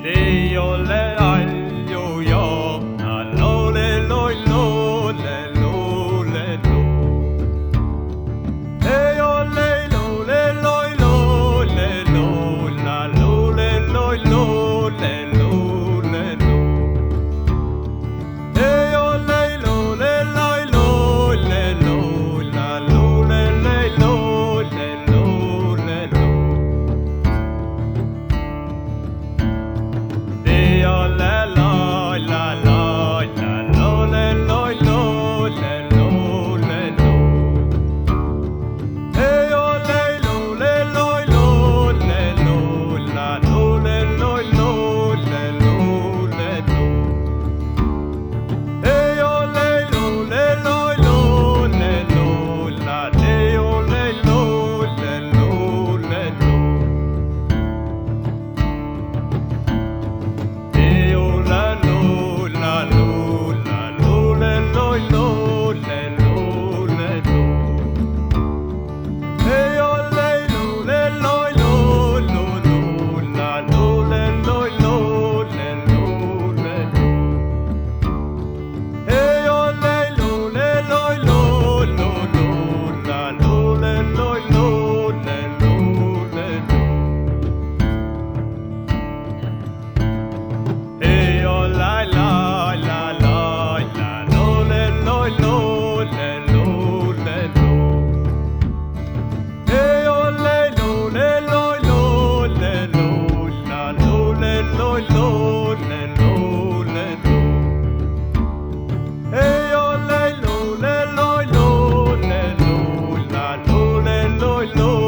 Dio le aglio io, la lo le lo lo le lo le lo. Dio le lo le lo lo le lo la lo le lo lo le lo le lo. Dio le lo le lo lo le lo la lo le lo le lo le lo. Dio le lo la lo la lo le lo lo le lo le lo. Dio le lo le lo lo le lo la lo le lo lo le lo le lo. Dio le lo le lo lo le lo la Dio le lo le lo le lo. Dio la lo la lo la lo le lo lo le lo le lo. Dio le lo le lo lo lo lo la lo le lo lo le lo le lo. Dio le lo le lo lo lo lo la lo le lo lo le lo le lo. Dio la la la la la lo le lo lo le lo le lo. Dio le lo le lo lo le lo la lo le lo lo le lo le lo. Dio le lo le lo lo le lo la lo le lo lo